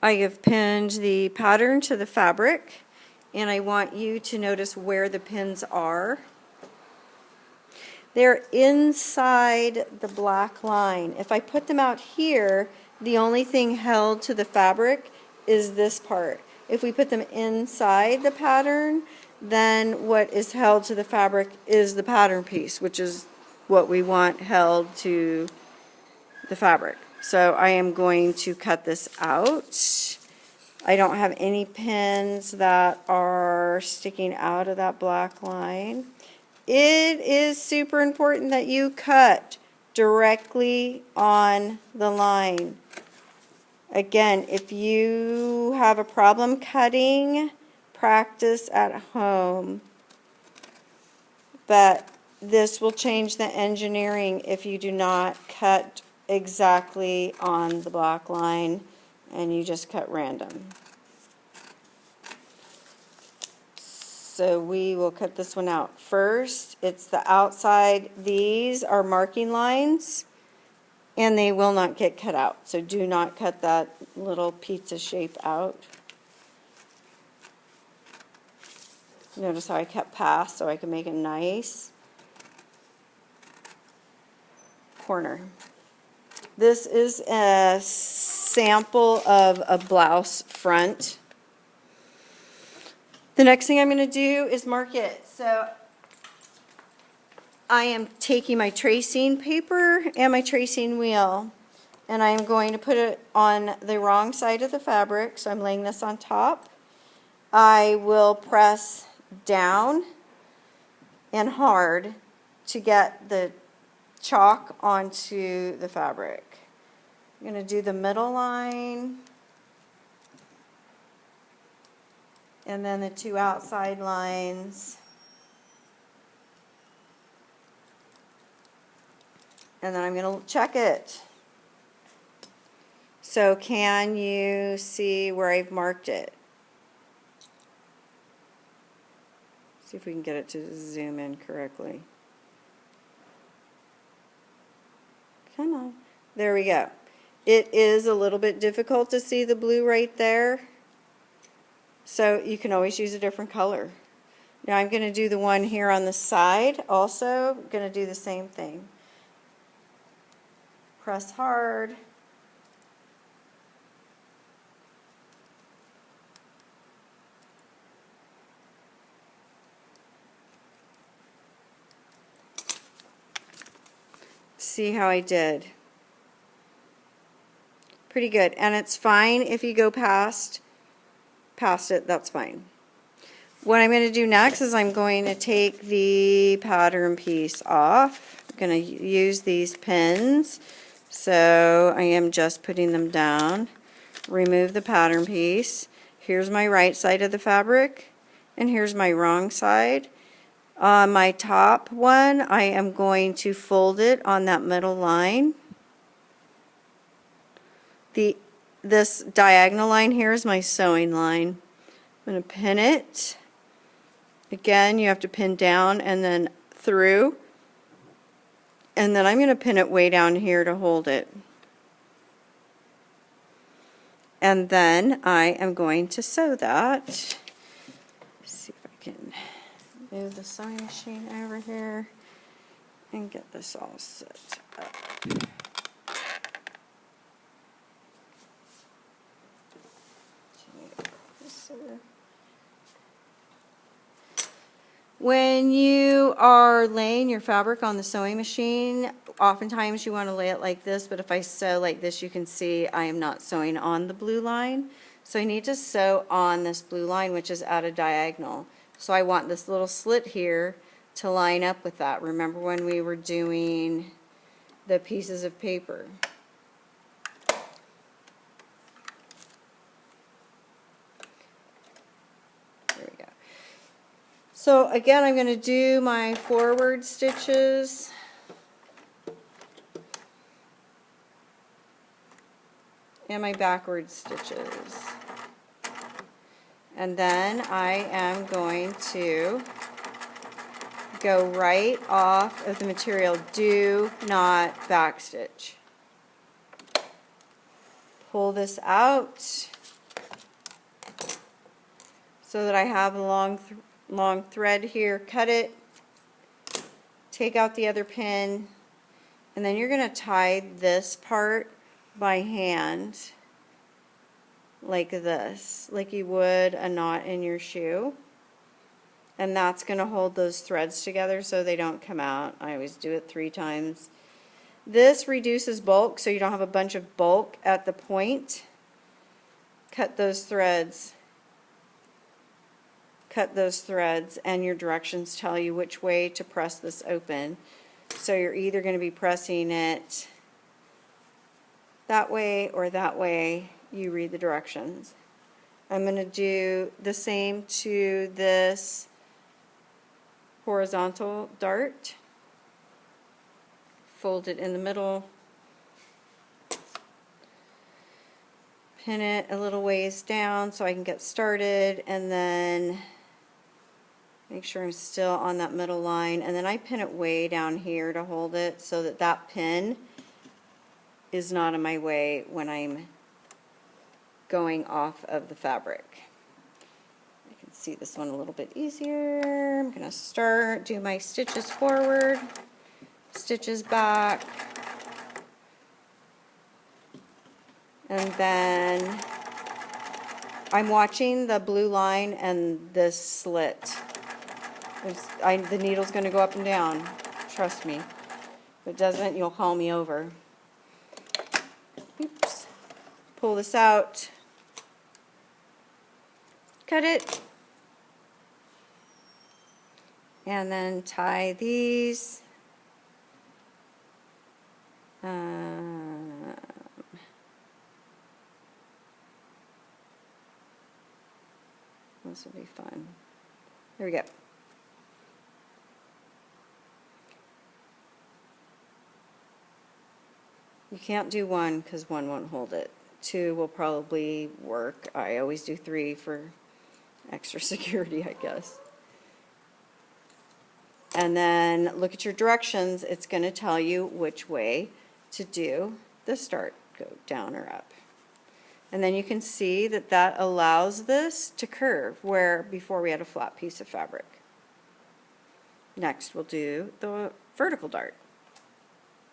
I have pinned the pattern to the fabric, and I want you to notice where the pins are. They're inside the black line. If I put them out here, the only thing held to the fabric is this part. If we put them inside the pattern, then what is held to the fabric is the pattern piece, which is what we want held to the fabric. So I am going to cut this out. I don't have any pins that are sticking out of that black line. It is super important that you cut directly on the line. Again, if you have a problem cutting, practice at home. But this will change the engineering if you do not cut exactly on the black line and you just cut random. So we will cut this one out first. It's the outside. These are marking lines, and they will not get cut out. So do not cut that little pizza shape out. Notice how I cut past so I can make a nice corner. This is a sample of a blouse front. The next thing I'm going to do is mark it. So I am taking my tracing paper and my tracing wheel, and I am going to put it on the wrong side of the fabric. So I'm laying this on top. I will press down and hard to get the chalk onto the fabric. I'm going to do the middle line, and then the two outside lines, and then I'm going to check it. So can you see where I've marked it? See if we can get it to zoom in correctly. Come on. There we go. It is a little bit difficult to see the blue right there. So you can always use a different color. Now I'm going to do the one here on the side also. I'm going to do the same thing. Press hard. See how I did? Pretty good. And it's fine if you go past it, that's fine. What I'm going to do next is I'm going to take the pattern piece off. I'm going to use these pins. So I am just putting them down. Remove the pattern piece. Here's my right side of the fabric, and here's my wrong side. On my top one, I am going to fold it on that middle line. This diagonal line here is my sewing line. I'm going to pin it. Again, you have to pin down and then through. And then I'm going to pin it way down here to hold it. And then I am going to sew that. Let's see if I can move the sewing machine over here and get this all set up. When you are laying your fabric on the sewing machine, oftentimes you want to lay it like this, but if I sew like this, you can see I am not sewing on the blue line. So I need to sew on this blue line, which is at a diagonal. So I want this little slit here to line up with that. Remember when we were doing the pieces of paper? There we go. So again, I'm going to do my forward stitches. And my backward stitches. And then I am going to go right off of the material. Do not backstitch. Pull this out. so that I have a long thread here. Cut it, take out the other pin, and then you're going to tie this part by hand like this, like you would a knot in your shoe. And that's going to hold those threads together so they don't come out. I always do it 3 times. This reduces bulk, so you don't have a bunch of bulk at the point. Cut those threads. Cut those threads, and your directions tell you which way to press this open. So you're either going to be pressing it that way or that way. You read the directions. I'm going to do the same to this horizontal dart. Fold it in the middle. Pin it a little ways down so I can get started, and then make sure I'm still on that middle line, and then I pin it way down here to hold it so that that pin is not in my way when I'm going off of the fabric. I can see this one a little bit easier. I'm going to do my stitches forward, stitches back, and then I'm watching the blue line and this slit. The needle's going to go up and down, trust me. If it doesn't, you'll call me over. Oops. Pull this out. Cut it. And then tie these. This will be fun. There we go. You can't do 1 because 1 won't hold it. 2 will probably work. I always do 3 for extra security, I guess. And then look at your directions. It's going to tell you which way to do the start. Go down or up. And then you can see that that allows this to curve, where before we had a flat piece of fabric. Next we'll do the vertical dart.